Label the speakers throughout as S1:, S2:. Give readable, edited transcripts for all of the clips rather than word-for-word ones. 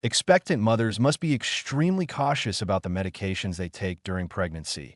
S1: Expectant mothers must be extremely cautious about the medications they take during pregnancy,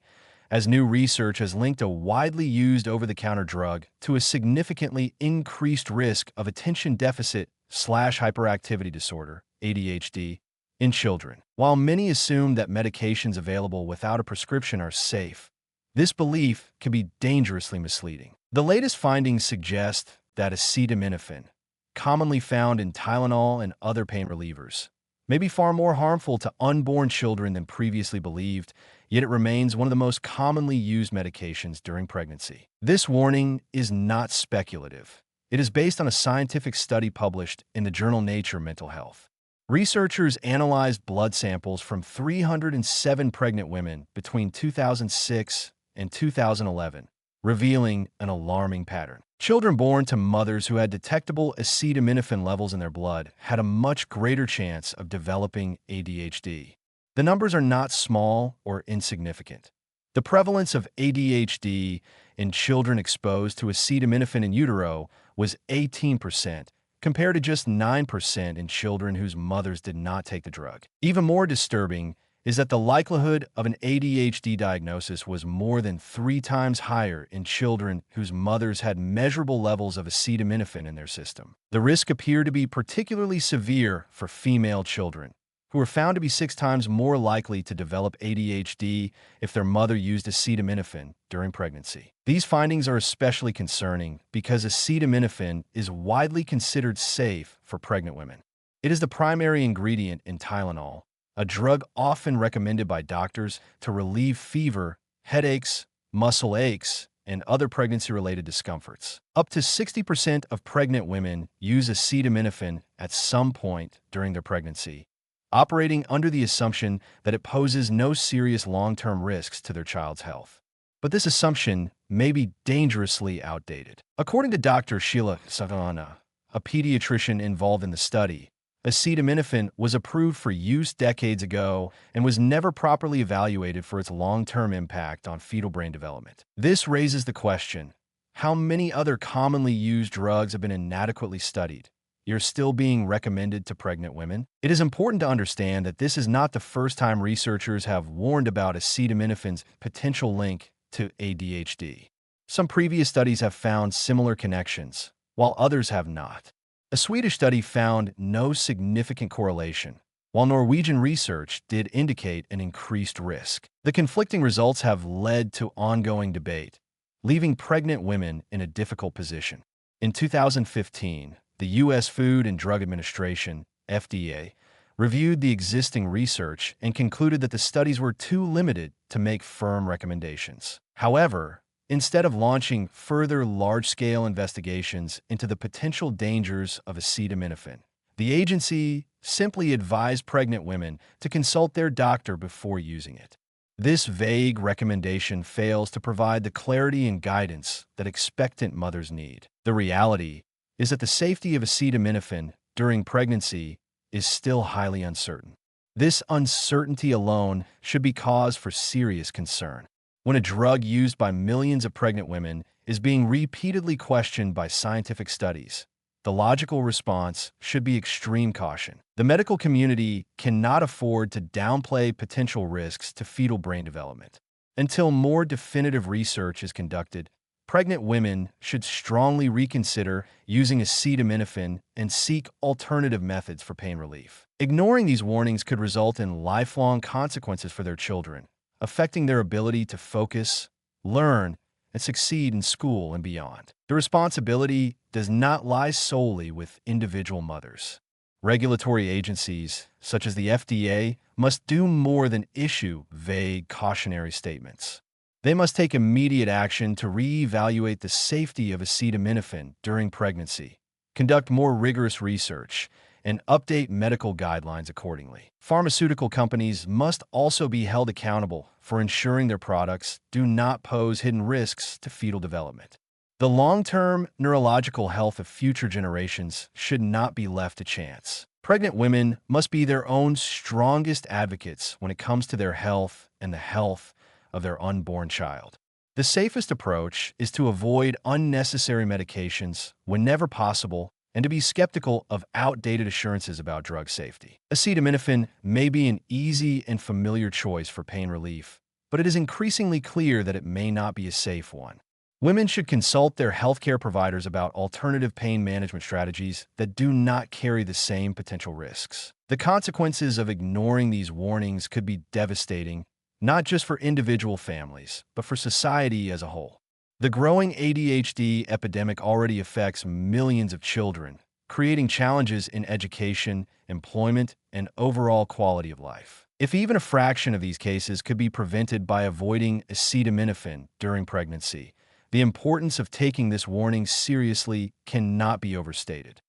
S1: as new research has linked a widely used over-the-counter drug to a significantly increased risk of attention deficit/hyperactivity disorder, ADHD, in children. While many assume that medications available without a prescription are safe, this belief can be dangerously misleading. The latest findings suggest that acetaminophen, commonly found in Tylenol and other pain relievers, may be far more harmful to unborn children than previously believed, yet it remains one of the most commonly used medications during pregnancy. This warning is not speculative. It is based on a scientific study published in the journal Nature Mental Health. Researchers analyzed blood samples from 307 pregnant women between 2006 and 2011, revealing an alarming pattern. Children born to mothers who had detectable acetaminophen levels in their blood had a much greater chance of developing ADHD. The numbers are not small or insignificant. The prevalence of ADHD in children exposed to acetaminophen in utero was 18%, compared to just 9% in children whose mothers did not take the drug. Even more disturbing is that the likelihood of an ADHD diagnosis was more than 3 times higher in children whose mothers had measurable levels of acetaminophen in their system. The risk appeared to be particularly severe for female children, who were found to be 6 times more likely to develop ADHD if their mother used acetaminophen during pregnancy. These findings are especially concerning because acetaminophen is widely considered safe for pregnant women. It is the primary ingredient in Tylenol, a drug often recommended by doctors to relieve fever, headaches, muscle aches, and other pregnancy-related discomforts. Up to 60% of pregnant women use acetaminophen at some point during their pregnancy, operating under the assumption that it poses no serious long-term risks to their child's health. But this assumption may be dangerously outdated. According to Dr. Sheila Savana, a pediatrician involved in the study, acetaminophen was approved for use decades ago and was never properly evaluated for its long-term impact on fetal brain development. This raises the question, how many other commonly used drugs have been inadequately studied, yet still being recommended to pregnant women? It is important to understand that this is not the first time researchers have warned about acetaminophen's potential link to ADHD. Some previous studies have found similar connections, while others have not. A Swedish study found no significant correlation, while Norwegian research did indicate an increased risk. The conflicting results have led to ongoing debate, leaving pregnant women in a difficult position. In 2015, the U.S. Food and Drug Administration, FDA, reviewed the existing research and concluded that the studies were too limited to make firm recommendations. However, instead of launching further large-scale investigations into the potential dangers of acetaminophen, the agency simply advised pregnant women to consult their doctor before using it. This vague recommendation fails to provide the clarity and guidance that expectant mothers need. The reality is that the safety of acetaminophen during pregnancy is still highly uncertain. This uncertainty alone should be cause for serious concern. When a drug used by millions of pregnant women is being repeatedly questioned by scientific studies, the logical response should be extreme caution. The medical community cannot afford to downplay potential risks to fetal brain development. Until more definitive research is conducted, pregnant women should strongly reconsider using acetaminophen and seek alternative methods for pain relief. Ignoring these warnings could result in lifelong consequences for their children, affecting their ability to focus, learn, and succeed in school and beyond. The responsibility does not lie solely with individual mothers. Regulatory agencies, such as the FDA, must do more than issue vague cautionary statements. They must take immediate action to reevaluate the safety of acetaminophen during pregnancy, conduct more rigorous research, and update medical guidelines accordingly. Pharmaceutical companies must also be held accountable for ensuring their products do not pose hidden risks to fetal development. The long-term neurological health of future generations should not be left to chance. Pregnant women must be their own strongest advocates when it comes to their health and the health of their unborn child. The safest approach is to avoid unnecessary medications whenever possible and to be skeptical of outdated assurances about drug safety. Acetaminophen may be an easy and familiar choice for pain relief, but it is increasingly clear that it may not be a safe one. Women should consult their healthcare providers about alternative pain management strategies that do not carry the same potential risks. The consequences of ignoring these warnings could be devastating, not just for individual families, but for society as a whole. The growing ADHD epidemic already affects millions of children, creating challenges in education, employment, and overall quality of life. If even a fraction of these cases could be prevented by avoiding acetaminophen during pregnancy, the importance of taking this warning seriously cannot be overstated.